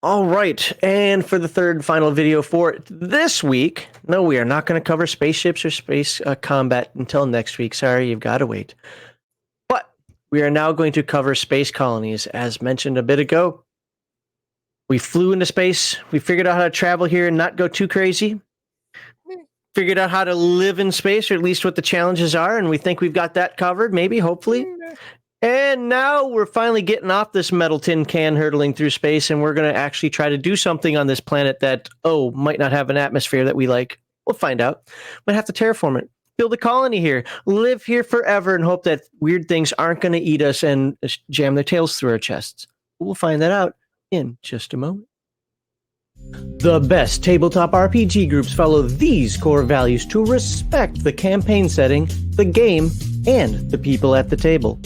All right, and for the third and final video for this week, no, we are not going to cover spaceships or space combat until next week. Sorry, you've got to wait. But we are now going to cover space colonies. As mentioned a bit ago, we flew into space. We figured out how to travel here and not go too crazy. Figured out how to live in space, or at least what the challenges are, and we think we've got that covered, maybe, hopefully. And now we're finally getting off this metal tin can hurtling through space, and we're going to actually try to do something on this planet that, might not have an atmosphere that we like. We'll find out. Might have to terraform it. Build a colony here. Live here forever and hope that weird things aren't going to eat us and jam their tails through our chests. We'll find that out in just a moment. The best tabletop RPG groups follow these core values to respect the campaign setting, the game, and the people at the table.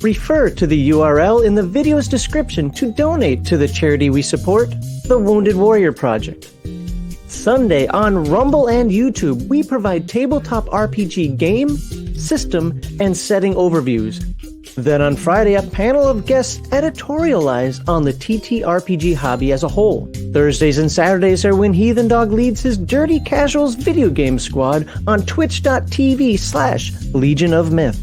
Refer to the URL in the video's description to donate to the charity we support, the Wounded Warrior Project. Sunday on Rumble and YouTube, we provide tabletop RPG game, system, and setting overviews. Then on Friday, a panel of guests editorialize on the TTRPG hobby as a whole. Thursdays and Saturdays are when Heathen Dog leads his Dirty Casuals video game squad on twitch.tv/legionofmyth.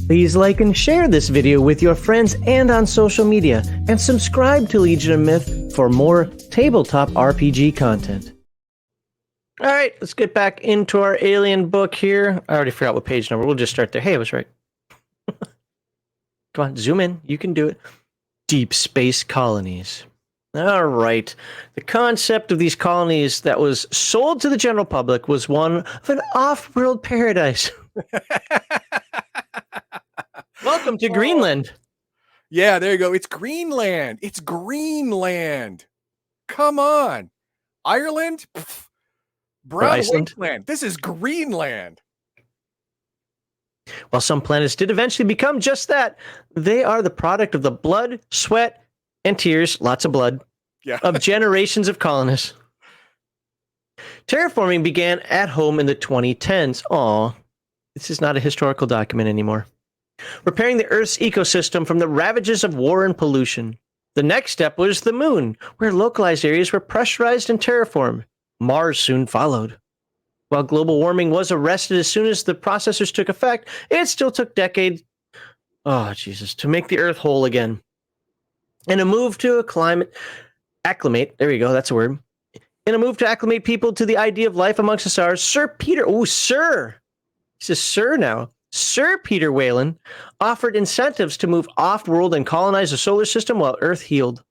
Please like and share this video with your friends and on social media, and subscribe to Legion of Myth for more tabletop RPG content. All right, let's get back into our alien book here. I already forgot what page number. We'll just start there. Hey, I was right. Come on, zoom in. You can do it. Deep space colonies. All right. The concept of these colonies that was sold to the general public was one of an off-world paradise. Welcome to Greenland. Yeah, there you go. It's Greenland. It's Greenland. Come on. Ireland? Brown wasteland. This is Greenland. While some planets did eventually become just that, they are the product of the blood, sweat, and tears, lots of blood, of generations of colonists. Terraforming began at home in the 2010s. Aw, this is not a historical document anymore. Repairing the Earth's ecosystem from the ravages of war and pollution. The next step was the moon, where localized areas were pressurized and terraformed. Mars soon followed. While global warming was arrested as soon as the processors took effect, it still took decades, to make the Earth whole again. In a move to acclimate, there we go, that's a word. In a move to acclimate people to the idea of life amongst the stars, Sir Peter Whalen offered incentives to move off-world and colonize the solar system while Earth healed.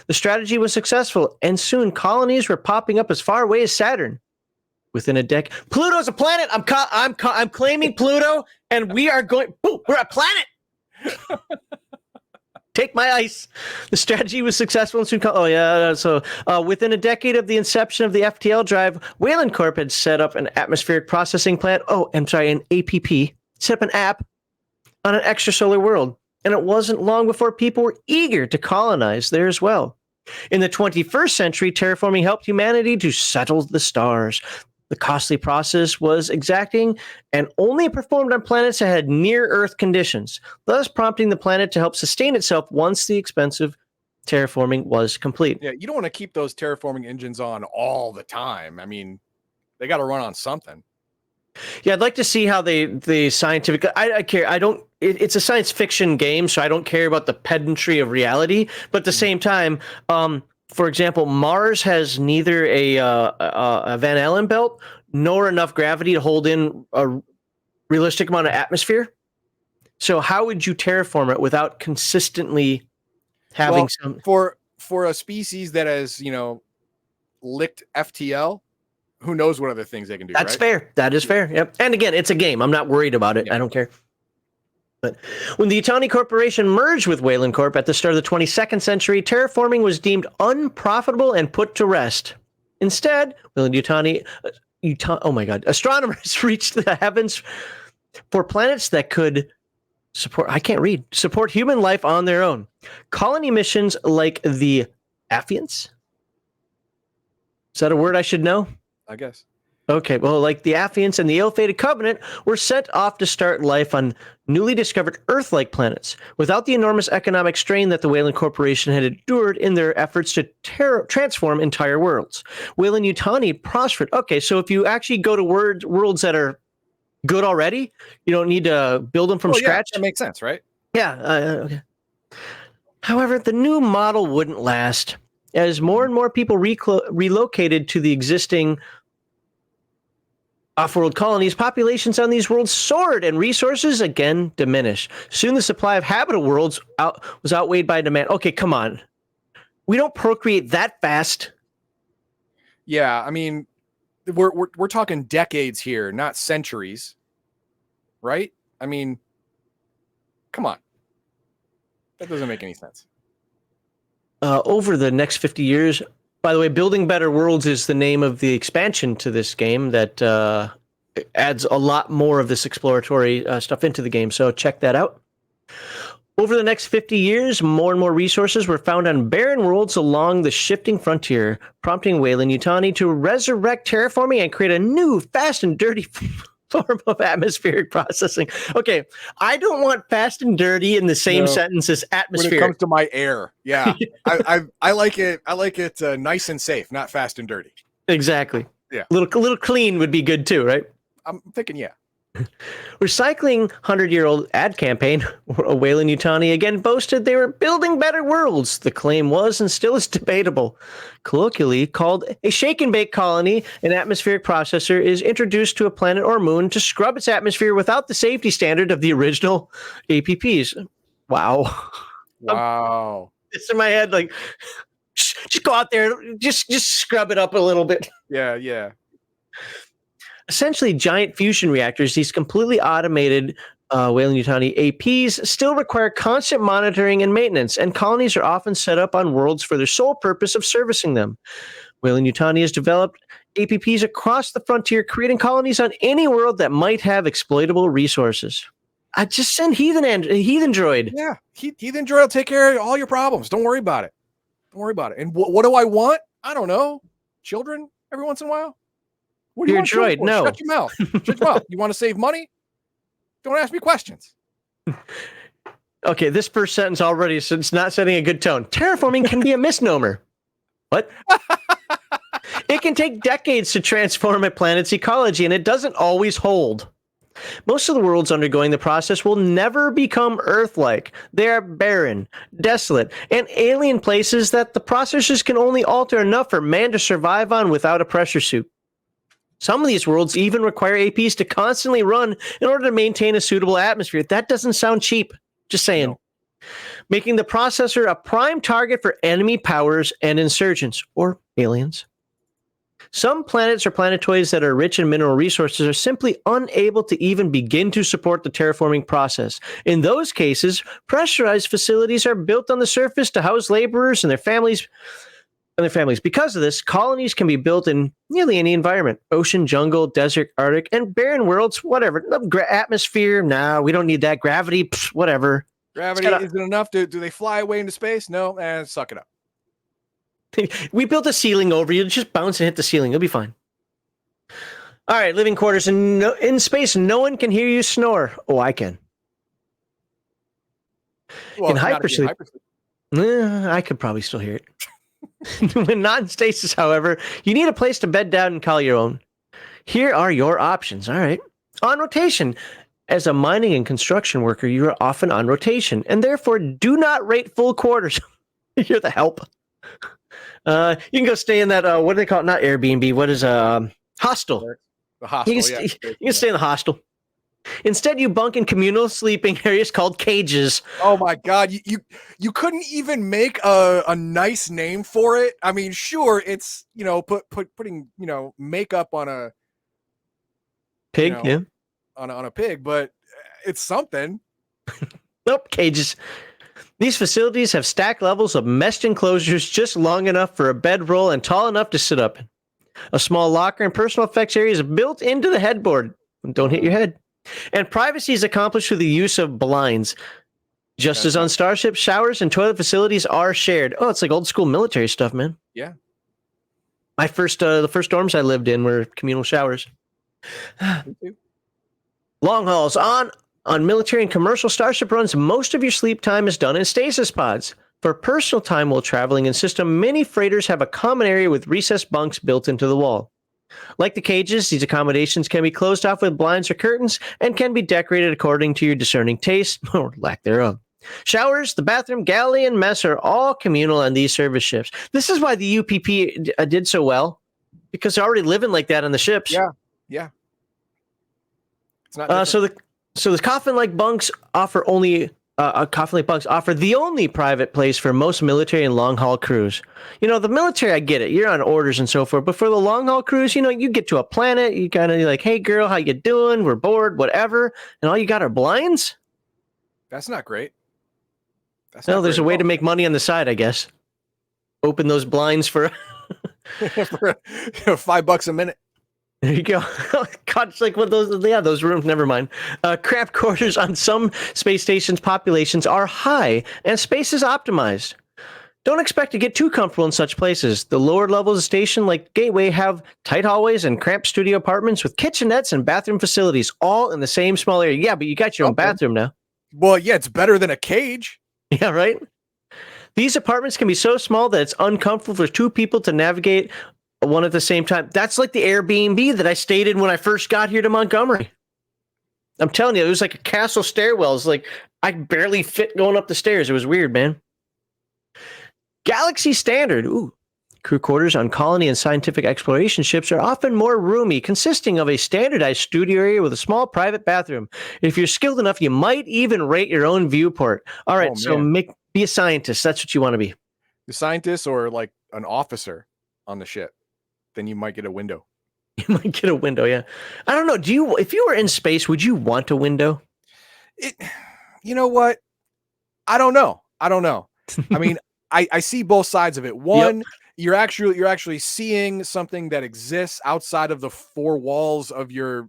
The strategy was successful, and soon colonies were popping up as far away as Saturn. Within a decade, Pluto's a planet. I'm claiming Pluto, and we are going. Boom, we're a planet. Take my ice. The strategy was successful and soon. So within a decade of the inception of the FTL drive, Whalen Corp had set up an atmospheric processing plant. An APP. Set up an app on an extrasolar world, and it wasn't long before people were eager to colonize there as well. In the 21st century, terraforming helped humanity to settle the stars. The costly process was exacting and only performed on planets that had near-Earth conditions, thus prompting the planet to help sustain itself once the expensive terraforming was complete. Yeah, you don't want to keep those terraforming engines on all the time. I mean, they got to run on something. Yeah, I'd like to see how the scientific... I care. I don't... It's a science fiction game, so I don't care about the pedantry of reality. But at the same time... for example, Mars has neither a Van Allen belt nor enough gravity to hold in a realistic amount of atmosphere. So how would you terraform it without consistently having some... For a species that has, licked FTL, who knows what other things they can do, That's fair. That is fair. Yep. And again, it's a game. I'm not worried about it. Yeah. I don't care. But when the Yutani Corporation merged with Whalen Corp at the start of the 22nd century, terraforming was deemed unprofitable and put to rest. Instead, astronomers reached the heavens for planets that could support human life on their own. Colony missions like the Aphians. Is that a word I should know? I guess. Okay, well, like the Aphians and the ill-fated Covenant were sent off to start life on newly discovered Earth-like planets, without the enormous economic strain that the Weyland Corporation had endured in their efforts to transform entire worlds. Weyland-Yutani prospered. Okay, so if you actually go to worlds that are good already, you don't need to build them from scratch. That makes sense, right? Yeah. Okay. However, the new model wouldn't last, as more and more people relocated to the existing off-world colonies. Populations on these worlds soared, and resources again diminished. Soon, the supply of habitable worlds was outweighed by demand. Okay, come on, we don't procreate that fast. Yeah, I mean, we're talking decades here, not centuries, right? I mean, come on, that doesn't make any sense. Over the next 50 years. By the way, Building Better Worlds is the name of the expansion to this game that adds a lot more of this exploratory stuff into the game, so check that out. Over the next 50 years, more and more resources were found on barren worlds along the shifting frontier, prompting Weyland-Yutani to resurrect terraforming and create a new, fast and dirty form of atmospheric processing. Okay, I don't want fast and dirty in the same sentence as atmospheric. When it comes to my air, yeah, I like it. I like it nice and safe, not fast and dirty. Exactly. Yeah, a little clean would be good too, right? I'm thinking, yeah. Recycling 100-year-old ad campaign, Weyland-Yutani again boasted they were building better worlds. The claim was and still is debatable. Colloquially called a shake and bake colony, an atmospheric processor is introduced to a planet or moon to scrub its atmosphere without the safety standard of the original APPs. Wow. It's in my head like, just go out there, just scrub it up a little bit. Yeah. Essentially, giant fusion reactors, these completely automated Weyland-Yutani APs, still require constant monitoring and maintenance, and colonies are often set up on worlds for their sole purpose of servicing them. Weyland-Yutani has developed APPs across the frontier, creating colonies on any world that might have exploitable resources. I just send Heathen Droid. Yeah, Heathen Droid will take care of all your problems. Don't worry about it. And what do I want? I don't know. Children every once in a while. What do you want droid? No. Shut your mouth. Shut your mouth. You want to save money? Don't ask me questions. Okay, this first sentence already, so it's not setting a good tone. Terraforming can be a misnomer. What? It can take decades to transform a planet's ecology, and it doesn't always hold. Most of the worlds undergoing the process will never become Earth-like. They are barren, desolate, and alien places that the processors can only alter enough for man to survive on without a pressure suit. Some of these worlds even require APs to constantly run in order to maintain a suitable atmosphere. That doesn't sound cheap. Just saying. No. Making the processor a prime target for enemy powers and insurgents, or aliens. Some planets or planetoids that are rich in mineral resources are simply unable to even begin to support the terraforming process. In those cases, pressurized facilities are built on the surface to house laborers and their families. Because of this, colonies can be built in nearly any environment: ocean, jungle, desert, Arctic, and barren worlds, whatever. Atmosphere, nah, we don't need that. Gravity, whatever. Gravity isn't enough. Do they fly away into space? No, suck it up. We built a ceiling over you. Just bounce and hit the ceiling. You'll be fine. All right, living quarters. In space, no one can hear you snore. Oh, I can. Well, in hypersleep, I could probably still hear it. When not in stasis, however, you need a place to bed down and call your own. Here are your options. All right. On rotation. As a mining and construction worker, you are often on rotation, and therefore do not rate full quarters. You're the help. You can go stay in that, what do they call it? Not Airbnb. What is hostel? The hostel, you can stay in the hostel. Instead, you bunk in communal sleeping areas called cages. Oh my God. You couldn't even make a nice name for it. I mean, sure, it's, putting, makeup on a pig, yeah. On a pig, but it's something. Nope, cages. These facilities have stacked levels of meshed enclosures just long enough for a bedroll and tall enough to sit up in. A small locker and personal effects area is built into the headboard. Don't hit your head. And privacy is accomplished through the use of blinds. Just as on starships, showers and toilet facilities are shared. Oh, it's like old school military stuff, man. Yeah. My first, the first dorms I lived in were communal showers. Me too. Long hauls on military and commercial starship runs. Most of your sleep time is done in stasis pods. For personal time while traveling in system, many freighters have a common area with recessed bunks built into the wall. Like the cages, these accommodations can be closed off with blinds or curtains and can be decorated according to your discerning taste or lack thereof. Showers, the bathroom, galley, and mess are all communal on these service ships. This is why the UPP did so well, because they're already living like that on the ships. Yeah, yeah. It's not so the coffin-like bunks offer only coffin-like bunks offer the only private place for most military and long-haul crews. You know, the military, I get it, you're on orders and so forth, but for the long-haul crews, you know, you get to a planet, you kind of like, hey girl, how you doing? We're bored, whatever, and all you got are blinds. That's not great. Well, there's a way to make money on the side, I guess. Open those blinds for for $5 a minute. There you go. God, it's like what those rooms, never mind. Cramped quarters on some space stations populations are high and space is optimized. Don't expect to get too comfortable in such places. The lower levels of station like Gateway have tight hallways and cramped studio apartments with kitchenettes and bathroom facilities all in the same small area. Yeah, but you got your own bathroom now. Well, yeah, it's better than a cage. Yeah, right? These apartments can be so small that it's uncomfortable for two people to navigate one at the same time. That's like the Airbnb that I stayed in when I first got here to Montgomery. I'm telling you, it was like a castle stairwell. It's like I barely fit going up the stairs. It was weird, man. Galaxy Standard. Ooh. Crew quarters on colony and scientific exploration ships are often more roomy, consisting of a standardized studio area with a small private bathroom. If you're skilled enough, you might even rate your own viewport. All right, be a scientist. That's what you want to be. The scientist or like an officer on the ship. Then you might get a window. You might get a window, yeah. I don't know. If you were in space, would you want a window? You know what? I don't know. I mean, I see both sides of it. One, you're actually seeing something that exists outside of the four walls of your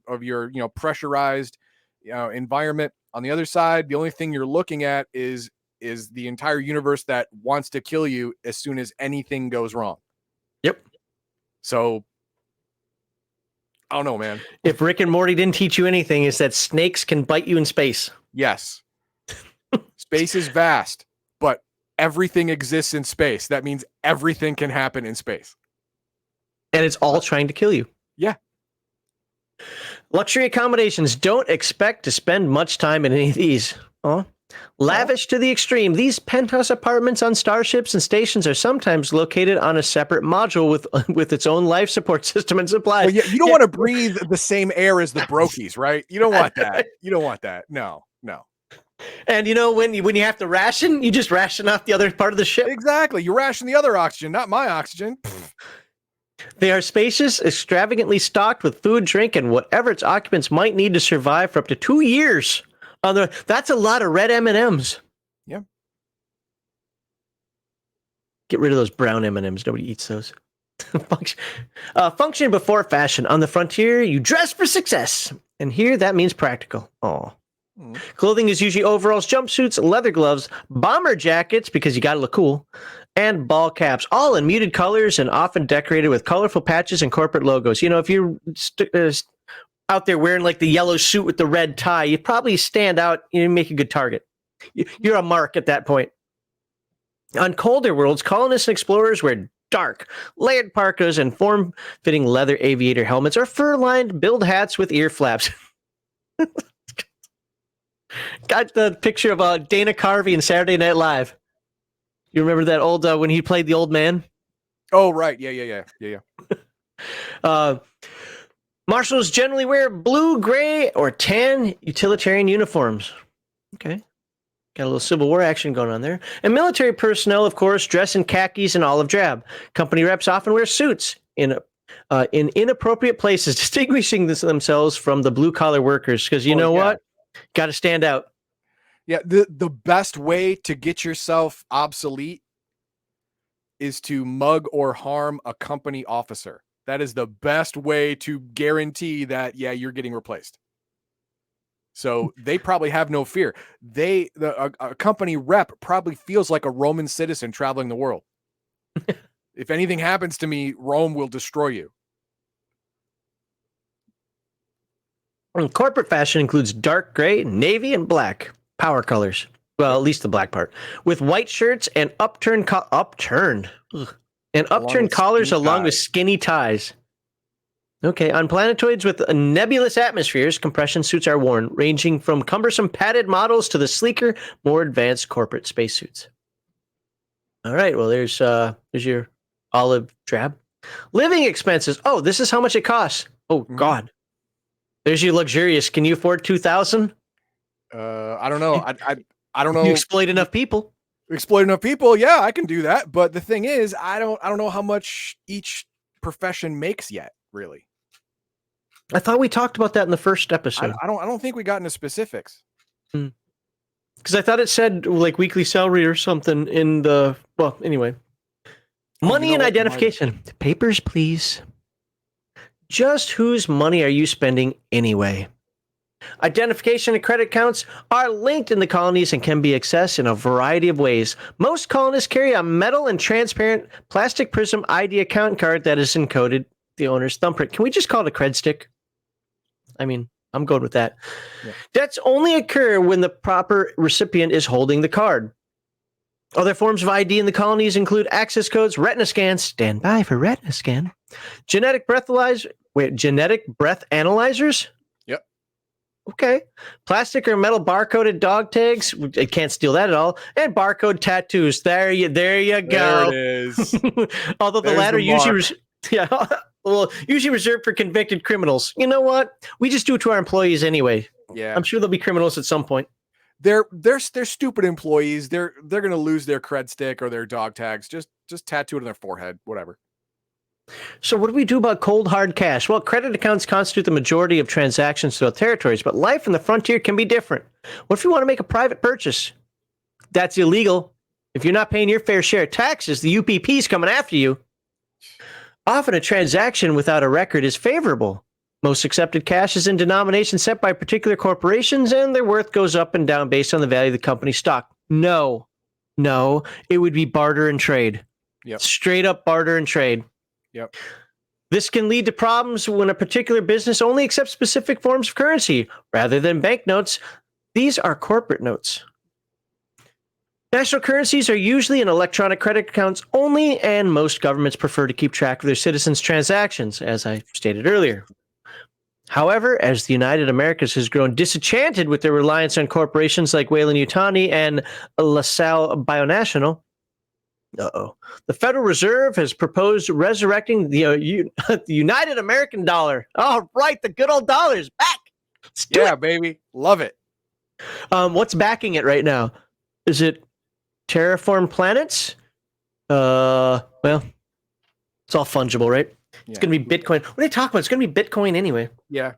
pressurized environment. On the other side, the only thing you're looking at is the entire universe that wants to kill you as soon as anything goes wrong. Yep. So I don't know, man. If Rick and Morty didn't teach you anything, is that snakes can bite you in space. Yes. Space is vast, but everything exists in space. That means everything can happen in space. And it's all trying to kill you. Yeah. Luxury accommodations. Don't expect to spend much time in any of these. Lavish to the extreme. These penthouse apartments on starships and stations are sometimes located on a separate module with its own life support system and supplies. Well, you don't want to breathe the same air as the brokies, right? You don't want that. You don't want that. No. And you know, when you have to ration, you just ration off the other part of the ship. Exactly. You ration the other oxygen, not my oxygen. They are spacious, extravagantly stocked with food, drink, and whatever its occupants might need to survive for up to 2 years. That's a lot of red M&Ms. Yeah. Get rid of those brown M&Ms. Nobody eats those. Function before fashion. On the frontier, you dress for success. And here, that means practical. Clothing is usually overalls, jumpsuits, leather gloves, bomber jackets, because you gotta look cool, and ball caps, all in muted colors and often decorated with colorful patches and corporate logos. You know, if you're out there wearing like the yellow suit with the red tie, you probably stand out. You make a good target. You're a mark at that point. On colder worlds, colonists and explorers wear dark, layered parkas and form-fitting leather aviator helmets or fur-lined build hats with ear flaps. Got the picture of Dana Carvey in Saturday Night Live. You remember that old when he played the old man? Oh, right. Yeah. Marshals generally wear blue, gray, or tan utilitarian uniforms. Okay. Got a little Civil War action going on there. And military personnel, of course, dress in khakis and olive drab. Company reps often wear suits in inappropriate places, distinguishing themselves from the blue-collar workers. Because you know what? Got to stand out. Yeah, the best way to get yourself obsolete is to mug or harm a company officer. That is the best way to guarantee that, you're getting replaced. So they probably have no fear. A company rep probably feels like a Roman citizen traveling the world. If anything happens to me, Rome will destroy you. Corporate fashion includes dark gray, navy, and black power colors. Well, at least the black part, with white shirts and upturned collars along with skinny ties. Okay, on planetoids with nebulous atmospheres, compression suits are worn, ranging from cumbersome padded models to the sleeker, more advanced corporate spacesuits. All right, well, there's your olive drab. Living expenses. Oh, this is how much it costs. Oh, God. There's your luxurious. Can you afford $2,000? I don't know. I don't know. You exploit enough people. Exploit enough people. Yeah, I can do that. But the thing is, I don't know how much each profession makes yet, really. I thought we talked about that in the first episode. I don't think we got into specifics. Because I thought it said like weekly salary or something in the, well, anyway. Money and identification. Papers, please. Just whose money are you spending anyway? Identification and credit accounts are linked in the colonies and can be accessed in a variety of ways. Most colonists carry a metal and transparent plastic prism ID account card that is encoded the owner's thumbprint. Can we just call it a cred stick? I mean, I'm good with that. Yeah. Debts only occur when the proper recipient is holding the card. Other forms of ID in the colonies include access codes, retina scans, stand by for retina scan, genetic breath analyzers. Yep. Okay. Plastic or metal barcoded dog tags. I can't steal that at all. And barcode tattoos. There you go. There it is. Although the latter usually usually reserved for convicted criminals. You know what? We just do it to our employees anyway. Yeah. I'm sure they'll be criminals at some point. They're stupid employees. They're going to lose their cred stick or their dog tags. Just tattoo it on their forehead, whatever. So what do we do about cold hard cash? Well, credit accounts constitute the majority of transactions throughout territories, but life in the frontier can be different. What if you want to make a private purchase? That's illegal. If you're not paying your fair share of taxes, the UPP's coming after you. Often a transaction without a record is favorable. Most accepted cash is in denominations set by particular corporations, and their worth goes up and down based on the value of the company's stock. No, it would be barter and trade. Yep. Straight up barter and trade. Yep. This can lead to problems when a particular business only accepts specific forms of currency rather than banknotes. These are corporate notes. National currencies are usually in electronic credit accounts only, and most governments prefer to keep track of their citizens' transactions, as I stated earlier. However, as the United Americas has grown disenchanted with their reliance on corporations like Weyland-Yutani and LaSalle Bionational, the Federal Reserve has proposed resurrecting the United American dollar. All right, the good old dollar's back. Yeah, baby. Love it. What's backing it right now? Is it terraform planets? Well, it's all fungible, right? It's going to be Bitcoin. What are they talking about? It's going to be Bitcoin anyway. Yeah.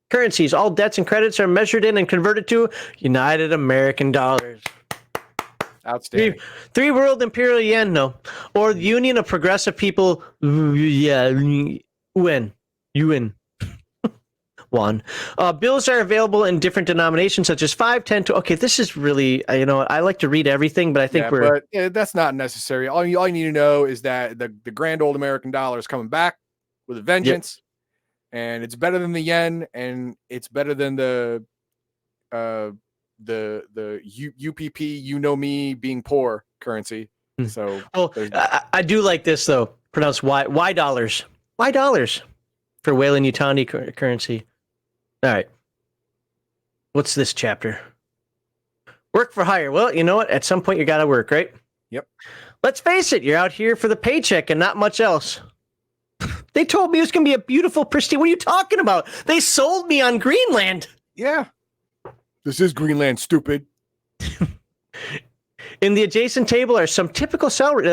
Currencies. All debts and credits are measured in and converted to United American dollars. Outstanding. Three world imperial yen, no. Or the Union of Progressive People, UN. One. Bills are available in different denominations, such as 5, 10, 20. Okay, this is really, I like to read everything, but I think that's not necessary. All you need to know is that the grand old American dollar is coming back with a vengeance, and it's better than the yen, and it's better than the UPP, you know me, being poor currency. So, I do like this though. Pronounced Y dollars. Y dollars for Weyland-Yutani currency. All right. What's this chapter? Work for hire. Well, you know what? At some point, you got to work, right? Yep. Let's face it. You're out here for the paycheck and not much else. They told me it was going to be a beautiful, pristine. What are you talking about? They sold me on Greenland. Yeah. This is Greenland, stupid. In the adjacent table are some typical salary.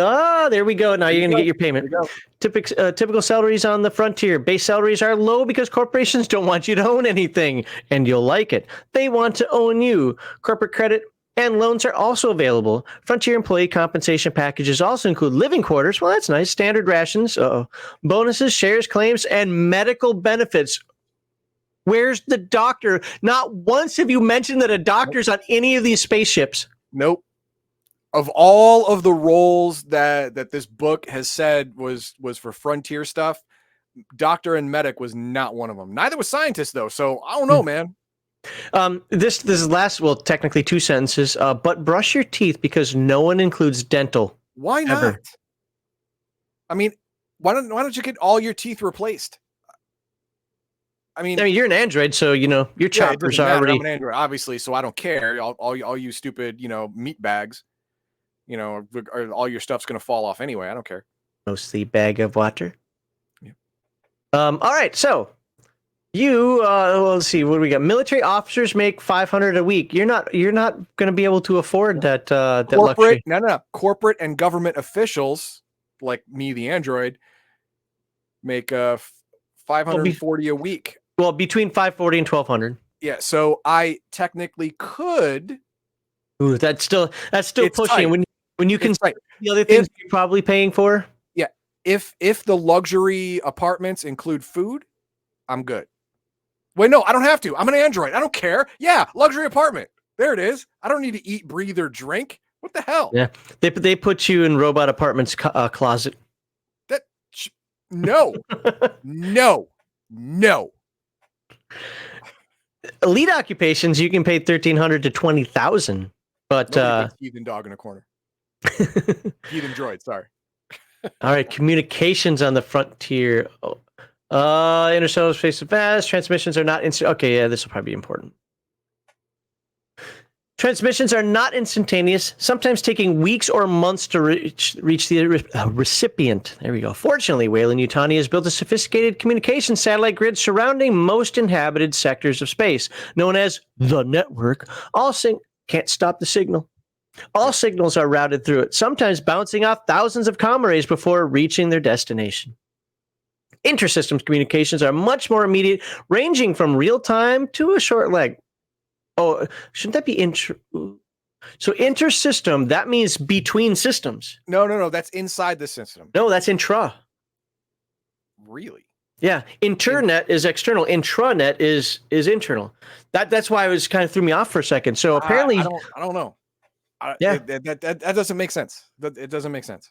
There we go. Now you're going to get your payment. Typical salaries on the frontier. Base salaries are low because corporations don't want you to own anything, and you'll like it. They want to own you. Corporate credit and loans are also available. Frontier employee compensation packages also include living quarters. Well, that's nice. Standard rations. Bonuses, shares, claims, and medical benefits. Where's the doctor? Not once have you mentioned that a doctor's on any of these spaceships. Nope. of all of the roles that this book has said was for frontier stuff, doctor and medic was not one of them. Neither was scientist, though. So I don't know, man. This is last, well, technically 2 sentences. But brush your teeth because no one includes dental. Why not? Ever. I mean, why don't you get all your teeth replaced? I mean, you're an Android, so your choppers are already. I'm an Android, obviously, so I don't care. All you stupid, meat bags, all your stuff's gonna fall off anyway. I don't care. Mostly bag of water. Yeah. All right, so you let's see, what do we got? Military officers make $500 a week. You're not going to be able to afford that luxury. No. Corporate and government officials like me, the Android, make $540 a week. Well, between $540 and $1,200. Yeah, so I technically could. Ooh, that's still pushing. Tight. When you can right. The other things you're probably paying for. Yeah, if the luxury apartments include food, I'm good. Wait, no, I don't have to. I'm an Android. I don't care. Yeah, luxury apartment. There it is. I don't need to eat, breathe, or drink. What the hell? Yeah, they put you in robot apartment's closet. No. Elite occupations, you can pay $1,300 to $20,000, but heathen dog in a corner. Heathen droid. Sorry. All right, communications on the frontier. Interstellar space fast. Transmissions are not instant. Okay, yeah, this will probably be important. Transmissions are not instantaneous, sometimes taking weeks or months to reach the recipient. There we go. Fortunately, Weyland-Yutani has built a sophisticated communication satellite grid surrounding most inhabited sectors of space, known as the network. Can't stop the signal. All signals are routed through it, sometimes bouncing off thousands of comm arrays before reaching their destination. Intersystems communications are much more immediate, ranging from real-time to a short leg. Oh, shouldn't that be So intersystem, that means between systems. No. That's inside the system. No, that's intra. Really? Yeah. Internet is external. Intranet is internal. That's why it was kind of threw me off for a second. So apparently, I don't know. Yeah, that doesn't make sense. It doesn't make sense.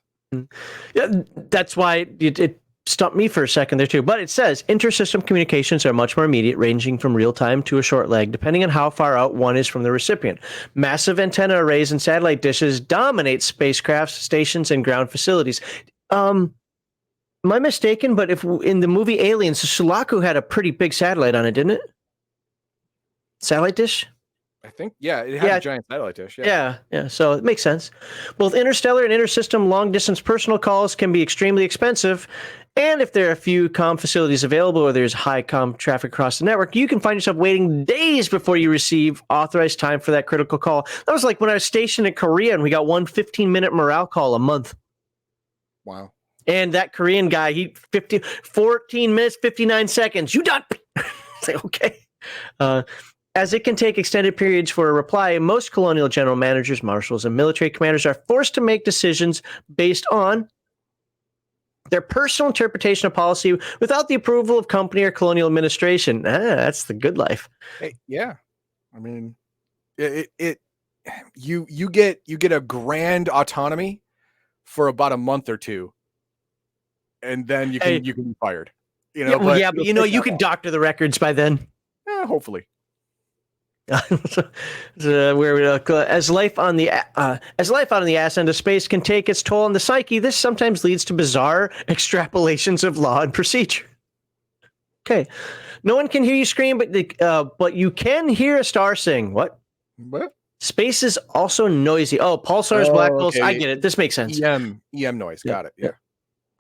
Yeah, that's why it stumped me for a second there too. But it says intersystem communications are much more immediate, ranging from real time to a short leg, depending on how far out one is from the recipient. Massive antenna arrays and satellite dishes dominate spacecraft stations and ground facilities. Am I mistaken? But if in the movie Aliens, Sulaco had a pretty big satellite on it, didn't it? Satellite dish? I think, yeah, it had a giant satellite dish. Yeah. So it makes sense. Both interstellar and intersystem long-distance personal calls can be extremely expensive, and if there are a few comm facilities available or there's high comm traffic across the network, you can find yourself waiting days before you receive authorized time for that critical call. That was like when I was stationed in Korea and we got one 15-minute morale call a month. Wow. And that Korean guy, 14 minutes, 59 seconds. You done? It's like, okay. As it can take extended periods for a reply, most colonial general managers, marshals, and military commanders are forced to make decisions based on their personal interpretation of policy without the approval of company or colonial administration. That's the good life. Hey, yeah. I mean, you get a grand autonomy for about a month or two, and then you can be fired. But you can doctor the records by then. Yeah, hopefully. As life on the ass end of space can take its toll on the psyche, this sometimes leads to bizarre extrapolations of law and procedure. Okay, no one can hear you scream, but you can hear a star sing. What? Space is also noisy. Oh, pulsars, black holes. Okay. I get it. This makes sense. EM noise. Got it. Yeah.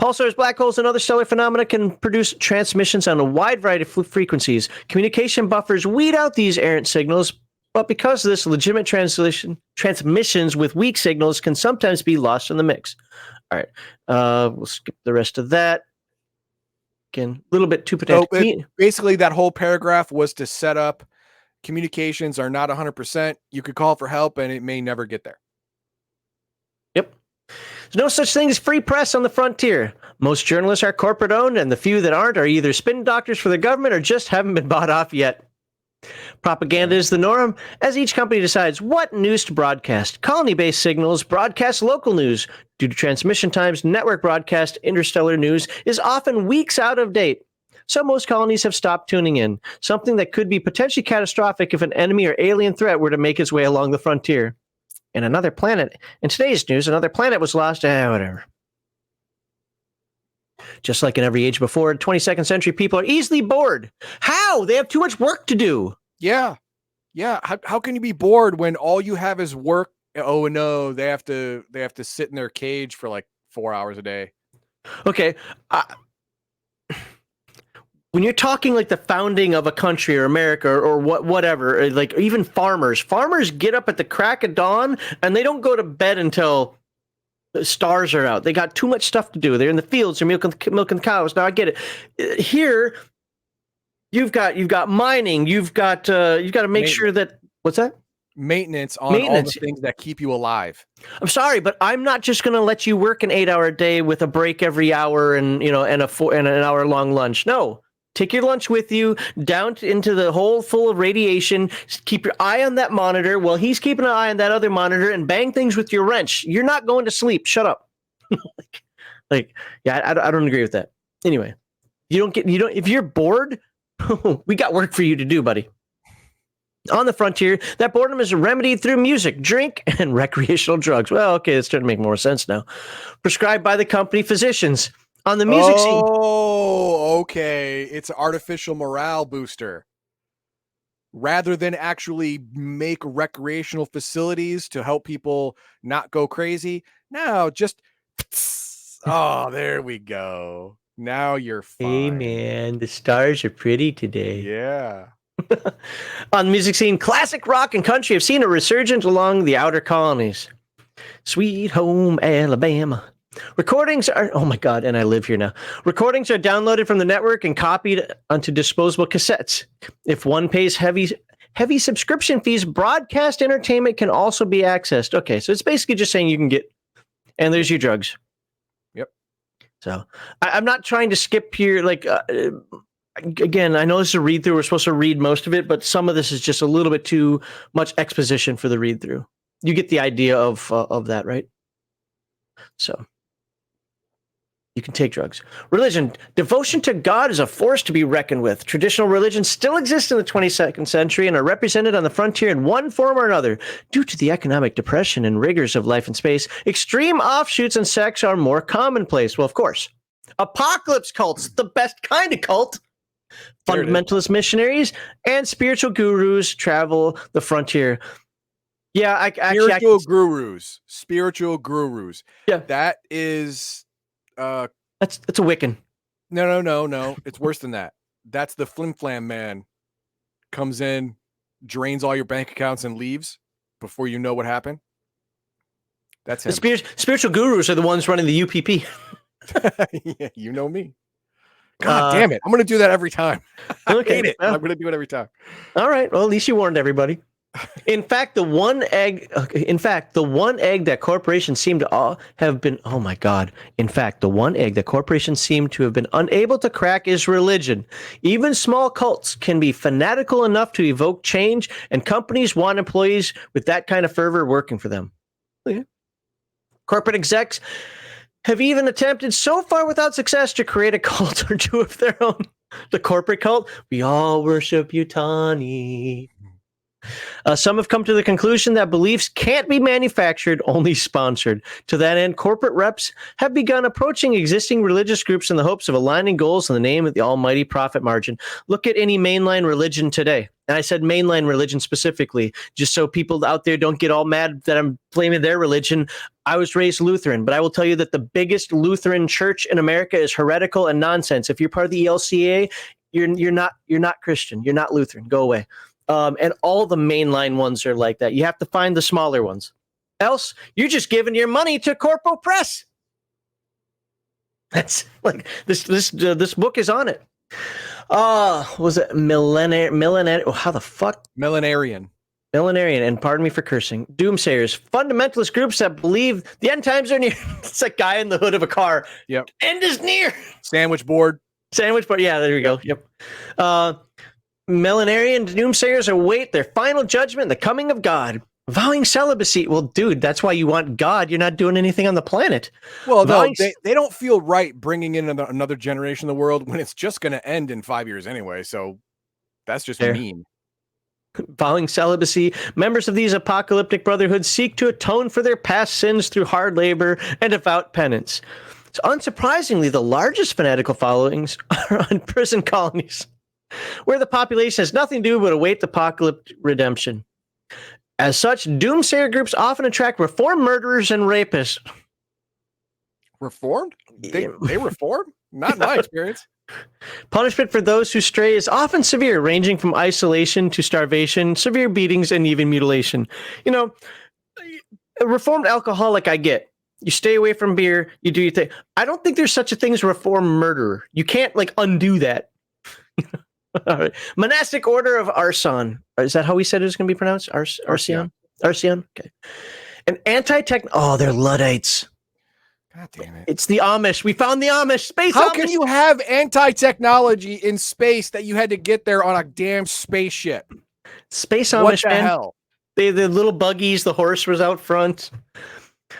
Pulsars, black holes, and other stellar phenomena can produce transmissions on a wide variety of frequencies. Communication buffers weed out these errant signals, but because of this, legitimate transmissions with weak signals can sometimes be lost in the mix. All right, we'll skip the rest of that. Again, a little bit too potential. Basically, that whole paragraph was to set up communications are not 100%. You could call for help, and it may never get there. Yep. There's no such thing as free press on the frontier. Most journalists are corporate owned, and the few that aren't are either spin doctors for the government or just haven't been bought off yet. Propaganda is the norm, as each company decides what news to broadcast. Colony-based signals broadcast local news. Due to transmission times, network broadcast interstellar news is often weeks out of date. So most colonies have stopped tuning in, something that could be potentially catastrophic if an enemy or alien threat were to make its way along the frontier. In another planet, in today's news, another planet was lost. Whatever. Just like in every age before, 22nd century people are easily bored. How? They have too much work to do. Yeah. How can you be bored when all you have is work? Oh no, they have to sit in their cage for like 4 hours a day. Okay. When you're talking like the founding of a country or America or whatever, like even farmers get up at the crack of dawn and they don't go to bed until the stars are out. They got too much stuff to do. They're in the fields, they're milking cows. Now I get it. Here, you've got mining. You've got to make sure that what's that? Maintenance on all the things that keep you alive. I'm sorry, but I'm not just going to let you work an 8-hour day with a break every hour and an hour long lunch. No. Take your lunch with you down into the hole full of radiation. Keep your eye on that monitor while he's keeping an eye on that other monitor and bang things with your wrench. You're not going to sleep. Shut up. I don't agree with that. Anyway, if you're bored, we got work for you to do, buddy. On the frontier, that boredom is remedied through music, drink, and recreational drugs. Well, okay, it's starting to make more sense now. Prescribed by the company physicians. On the music scene. Oh, okay. It's an artificial morale booster. Rather than actually make recreational facilities to help people not go crazy. No, just oh, there we go. Now you're fine. Hey man, the stars are pretty today. Yeah. On the music scene, classic rock and country have seen a resurgence along the outer colonies. Sweet Home Alabama. Recordings are, oh my God, and I live here now. Recordings are downloaded from the network and copied onto disposable cassettes. If one pays heavy subscription fees, broadcast entertainment can also be accessed. Okay, so it's basically just saying you can get, and there's your drugs. Yep. So I'm not trying to skip here. Like, again, I know this is a read through. We're supposed to read most of it, but some of this is just a little bit too much exposition for the read through. You get the idea of that, right? So. You can take drugs. Religion. Devotion to God is a force to be reckoned with. Traditional religions still exist in the 22nd century and are represented on the frontier in one form or another. Due to the economic depression and rigors of life in space, extreme offshoots and sects are more commonplace. Well, of course. Apocalypse cults, the best kind of cult. Fundamentalist missionaries and spiritual gurus travel the frontier. Yeah, Spiritual gurus. Yeah. That is... that's a Wiccan. No. It's worse than that. That's the flim flam man. Comes in, drains all your bank accounts, and leaves before you know what happened. That's him. The spiritual gurus are the ones running the UPP. Yeah, you know me. God damn it! I'm going to do that every time. I hate it. Well, I'm going to do it every time. All right. Well, at least you warned everybody. In fact, the one egg that corporations seem to have been, oh my God. In fact, the one egg that corporations seem to have been unable to crack is religion. Even small cults can be fanatical enough to evoke change, and companies want employees with that kind of fervor working for them. Okay. Corporate execs have even attempted so far without success to create a cult or two of their own. The corporate cult, we all worship you, Tani. Some have come to the conclusion that beliefs can't be manufactured, only sponsored. To that end, corporate reps have begun approaching existing religious groups in the hopes of aligning goals in the name of the almighty profit margin. Look at any mainline religion today. And I said mainline religion specifically, just so people out there don't get all mad that I'm blaming their religion. I was raised Lutheran, but I will tell you that the biggest Lutheran church in America is heretical and nonsense. If you're part of the ELCA, you're not Christian. You're not Lutheran. Go away. And all the mainline ones are like that. You have to find the smaller ones. Else, you're just giving your money to corpo press. That's like this book is on it. Was it millenarian? Oh, how the fuck? Millenarian, and pardon me for cursing. Doomsayers, fundamentalist groups that believe the end times are near. It's a guy in the hood of a car. Yep. End is near. Sandwich board. Yeah, there we go. Yep. Millenarian doomsayers await their final judgment, the coming of God. Vowing celibacy. Well, dude, that's why you want God. You're not doing anything on the planet. Well, Vowing no, they don't feel right bringing in another generation of the world when it's just going to end in 5 years anyway. So that's just There. mean. Vowing celibacy, members of these apocalyptic brotherhoods seek to atone for their past sins through hard labor and devout penance. So unsurprisingly, the largest fanatical followings are on prison colonies, where the population has nothing to do but await the apocalyptic redemption. As such, doomsayer groups often attract reformed murderers and rapists. Reformed? They reform? Not in my experience. Punishment for those who stray is often severe, ranging from isolation to starvation, severe beatings, and even mutilation. You know, a reformed alcoholic, I get. You stay away from beer, you do your thing. I don't think there's such a thing as a reformed murderer. You can't, like, undo that. All right. Monastic Order of Arson. Is that how we said it was going to be pronounced? Arsion? Arsion? Okay. An anti-tech... Oh, they're Luddites. God damn it. It's the Amish. We found the Amish. Space How Amish. can you have anti-technology in space that you had to get there on a damn spaceship? Space Amish, What the man. hell? The little buggies, the horse was out front.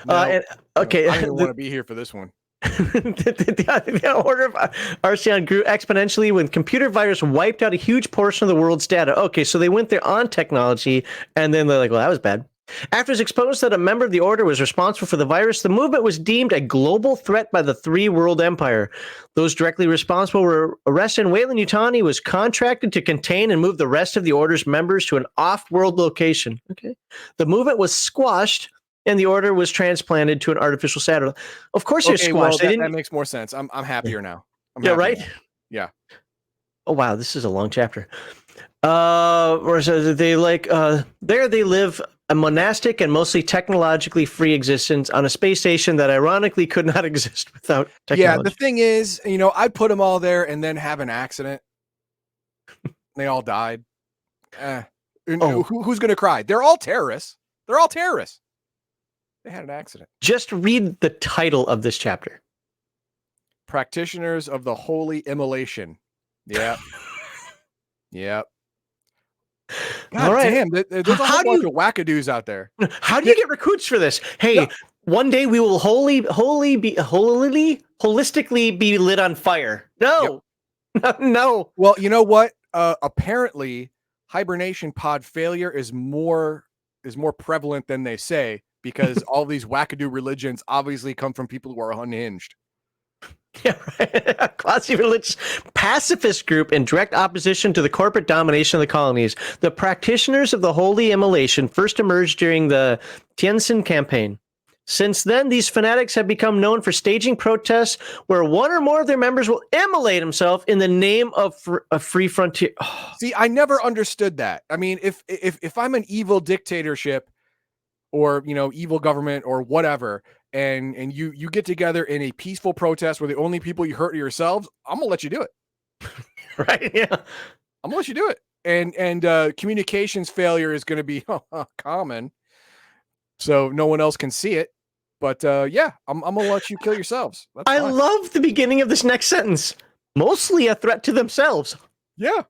No, okay. I don't want to be here for this one. The Order of Arsion grew exponentially when computer virus wiped out a huge portion of the world's data. Okay, so they went there on technology, and then they're like, well, that was bad. After it was exposed that a member of the order was responsible for the virus, the movement was deemed a global threat by the Three World Empire. Those directly responsible were arrested, and Wayland Yutani was contracted to contain and move the rest of the order's members to an off-world location. Okay, the movement was squashed, and the order was transplanted to an artificial satellite. Of course, they're squashed. Well, that makes more sense. I'm happier now. Yeah, right? Now. Yeah. Oh wow, this is a long chapter. They there they live a monastic and mostly technologically free existence on a space station that ironically could not exist without technology. Yeah, the thing is, I'd put them all there and then have an accident. They all died. Who's going to cry? They're all terrorists. They're all terrorists. They had an accident. Just read the title of this chapter. Practitioners of the Holy Immolation. Yeah. Yep. God damn, there's a whole bunch of wackadoos out there. How do you get recruits for this? Hey, one day we will holistically be lit on fire. No. Yep. No. Well, you know what? Apparently hibernation pod failure is more prevalent than they say, because all these wackadoo religions obviously come from people who are unhinged. Yeah, right. A quasi-religious pacifist group in direct opposition to the corporate domination of the colonies. The practitioners of the Holy Immolation first emerged during the Tientsin campaign. Since then, these fanatics have become known for staging protests where one or more of their members will immolate himself in the name of a free frontier. Oh. See, I never understood that. I mean, if I'm an evil dictatorship or, evil government or whatever, and you get together in a peaceful protest where the only people you hurt are yourselves, I'm gonna let you do it. Right? Yeah, I'm gonna let you do it. And communications failure is gonna be common, so no one else can see it. But yeah, I'm gonna let you kill yourselves. I love the beginning of this next sentence. Mostly a threat to themselves. Yeah.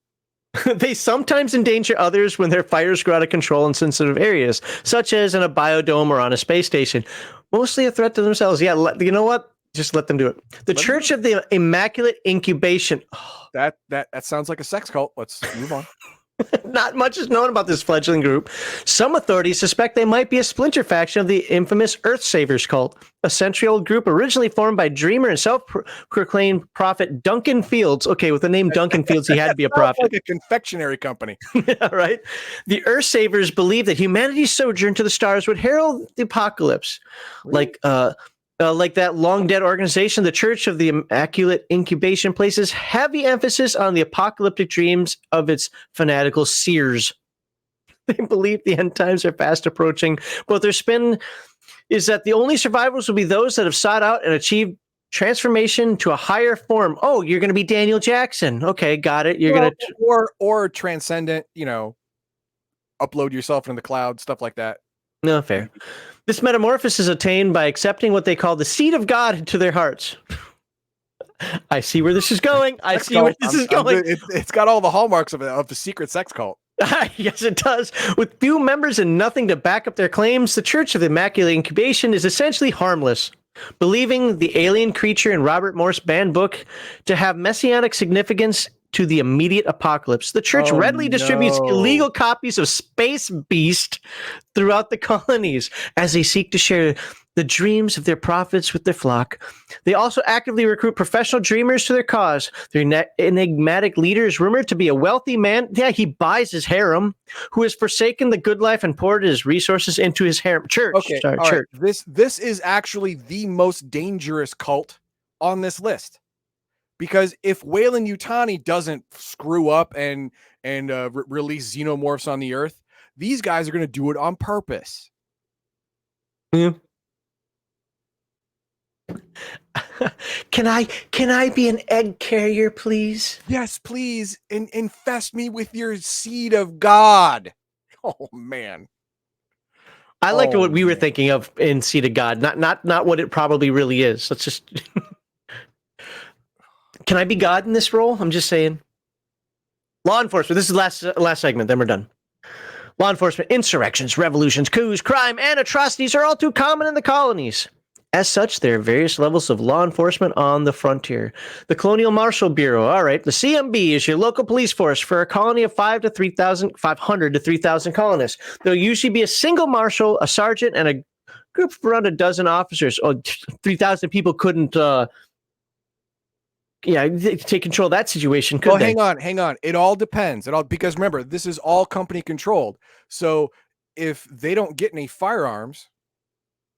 They sometimes endanger others when their fires grow out of control in sensitive areas, such as in a biodome or on a space station. Mostly a threat to themselves. Yeah, you know what? Just let them do it. The Church of the Immaculate Incubation. Oh. That sounds like a sex cult. Let's move on. Not much is known about this fledgling group. Some authorities suspect they might be a splinter faction of the infamous Earth Savers cult, a century-old group originally formed by dreamer and self-proclaimed prophet Duncan Fields. Okay, with the name Duncan Fields, he had to be a prophet. Like a confectionary company. Yeah, right? The Earth Savers believed that humanity's sojourn to the stars would herald the apocalypse. Really? Like that long-dead organization, the Church of the Immaculate Incubation places heavy emphasis on the apocalyptic dreams of its fanatical seers. They believe the end times are fast approaching, but their spin is that the only survivors will be those that have sought out and achieved transformation to a higher form. Oh, you're going to be Daniel Jackson. Okay, got it. You're going to... Or transcendent, upload yourself in the cloud, stuff like that. No, fair. This metamorphosis is attained by accepting what they call the seed of God into their hearts. I see where this is going. I Sex see where cult. this is going. It's got all the hallmarks of the secret sex cult. Yes, it does. With few members and nothing to back up their claims, the Church of the Immaculate Incubation is essentially harmless, believing the alien creature in Robert Morse' banned book to have messianic significance to the immediate apocalypse. The Church readily distributes illegal copies of Space Beast throughout the colonies as they seek to share the dreams of their prophets with their flock. They also actively recruit professional dreamers to their cause. Their enigmatic leader is rumored to be a wealthy man. Yeah, he buys his harem, who has forsaken the good life and poured his resources into his harem. Church. Okay, Sorry, all church. right. This is actually the most dangerous cult on this list. Because if Weyland-Yutani doesn't screw up and release xenomorphs on the Earth, these guys are going to do it on purpose. Yeah. Can I be an egg carrier, please? Yes, please, infest me with your seed of God. Oh man, I like what we were thinking of in Seed of God, not what it probably really is. Let's just. Can I be God in this role? I'm just saying. Law enforcement. This is last segment. Then we're done. Law enforcement, insurrections, revolutions, coups, crime, and atrocities are all too common in the colonies. As such, there are various levels of law enforcement on the frontier. The Colonial Marshal Bureau, all right, the CMB is your local police force for a colony of 500 to 3,000 colonists. There'll usually be a single marshal, a sergeant, and a group of around a dozen officers. 3,000 people couldn't take control of that situation, could they? Hang on. It all depends. Because remember, this is all company controlled. So if they don't get any firearms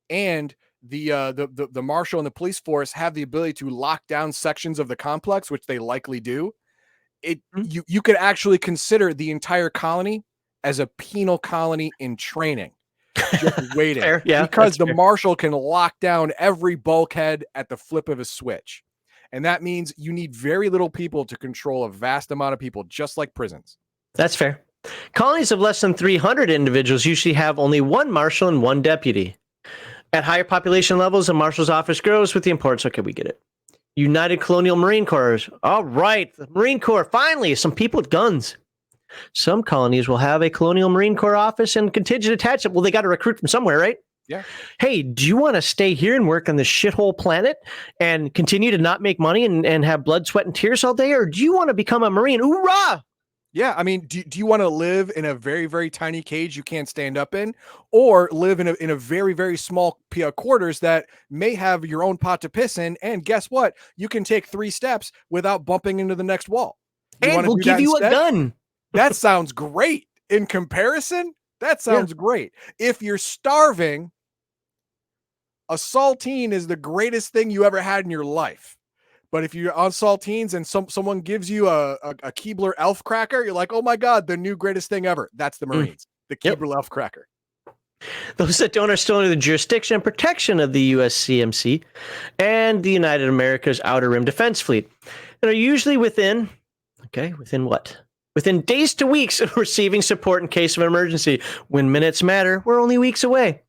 and the marshal and the police force have the ability to lock down sections of the complex, which they likely do, you could actually consider the entire colony as a penal colony in training. Just waiting. Fair, yeah, because the fair. marshal can lock down every bulkhead at the flip of a switch. And that means you need very little people to control a vast amount of people, just like prisons. That's fair. Colonies of less than 300 individuals usually have only one marshal and one deputy. At higher population levels, a marshal's office grows with the importance. Okay, we get it. United Colonial Marine Corps. All right, the Marine Corps. Finally, some people with guns. Some colonies will have a Colonial Marine Corps office and contingent attached. Well, they got to recruit from somewhere, right? Yeah. Hey, do you want to stay here and work on this shithole planet and continue to not make money and have blood, sweat, and tears all day? Or do you want to become a Marine? Hoorah! Yeah, I mean, do you want to live in a very, very tiny cage you can't stand up in, or live in a very, very small quarters that may have your own pot to piss in? And guess what? You can take 3 steps without bumping into the next wall. And we'll give you a gun. That sounds great. In comparison, that sounds great. If you're starving, a saltine is the greatest thing you ever had in your life. But if you're on saltines and someone gives you a Keebler elf cracker, you're like, oh my God, the new greatest thing ever. That's the Marines, the Keebler elf cracker. Those that don't are still under the jurisdiction and protection of the USCMC and the United America's Outer Rim Defense Fleet, and are usually within what? Within days to weeks of receiving support in case of an emergency. When minutes matter, we're only weeks away.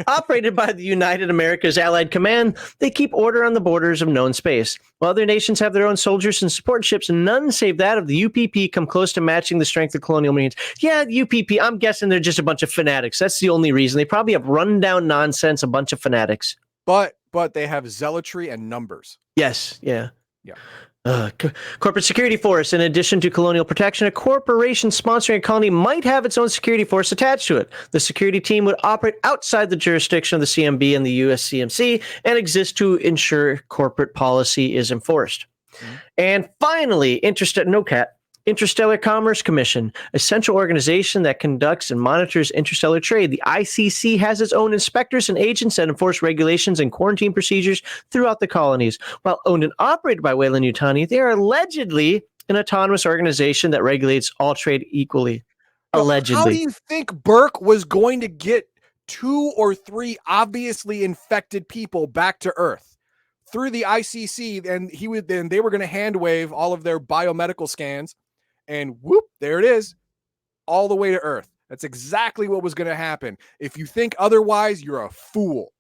Operated by the United America's Allied Command, they keep order on the borders of known space. While other nations have their own soldiers and support ships, none save that of the UPP come close to matching the strength of colonial marines. Yeah, the UPP, I'm guessing they're just a bunch of fanatics. That's the only reason. They probably have run-down nonsense, a bunch of fanatics. But they have zealotry and numbers. Yes, yeah. Corporate security force. In addition to colonial protection, a corporation sponsoring a colony might have its own security force attached to it. The security team would operate outside the jurisdiction of the CMB and the USCMC and exist to ensure corporate policy is enforced. Mm-hmm. And finally, Interstellar Commerce Commission, a central organization that conducts and monitors interstellar trade. The ICC has its own inspectors and agents that enforce regulations and quarantine procedures throughout the colonies. While owned and operated by Weyland-Yutani, they are allegedly an autonomous organization that regulates all trade equally. Allegedly. How do you think Burke was going to get 2 or 3 obviously infected people back to Earth? Through the ICC, and they were going to hand wave all of their biomedical scans, and whoop, there it is, all the way to Earth. That's exactly what was going to happen. If you think otherwise, you're a fool.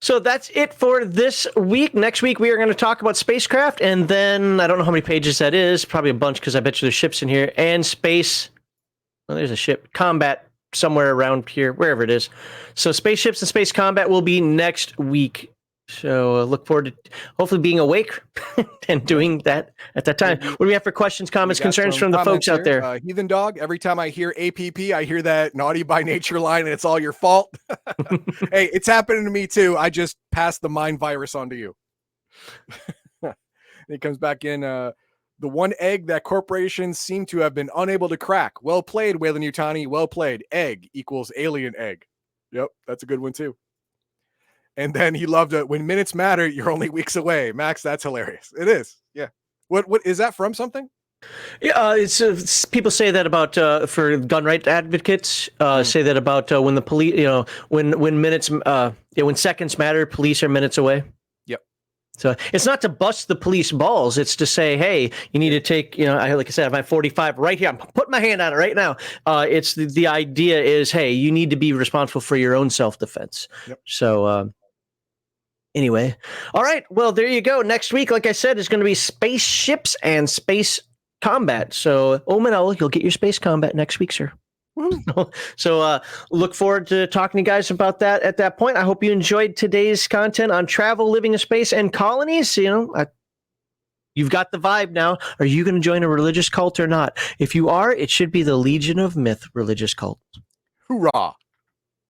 So that's it for this week. Next week, we are going to talk about spacecraft, and then I don't know how many pages that is. Probably a bunch, because I bet you there's ships in here. And space. Well, there's a ship. Combat somewhere around here, wherever it is. So spaceships and space combat will be next week. So look forward to hopefully being awake and doing that at that time. What do we have for questions, comments, concerns from the folks out there? Heathen Dog, every time I hear APP, I hear that naughty by nature line, and it's all your fault. Hey, it's happening to me too. I just passed the mind virus on to you. It comes back in, the one egg that corporations seem to have been unable to crack. Well played, Wayland Yutani. Well played. Egg equals alien egg. Yep, that's a good one too. And then he loved it. When minutes matter, you're only weeks away. Max, that's hilarious. It is. Yeah. What is that from something? Yeah, it's people say that about for gun right advocates. Say that about when the police, when minutes, when seconds matter, police are minutes away. Yep. So it's not to bust the police balls. It's to say, hey, you need to take, like I said, I have my 45 right here. I'm putting my hand on it right now. It's the idea is, hey, you need to be responsible for your own self-defense. Yep. So. Anyway, all right. Well, there you go. Next week, like I said, is going to be spaceships and space combat. So, Omen, you'll get your space combat next week, sir. So, look forward to talking to you guys about that at that point. I hope you enjoyed today's content on travel, living in space, and colonies. You've got the vibe now. Are you going to join a religious cult or not? If you are, it should be the Legion of Myth religious cult. Hoorah!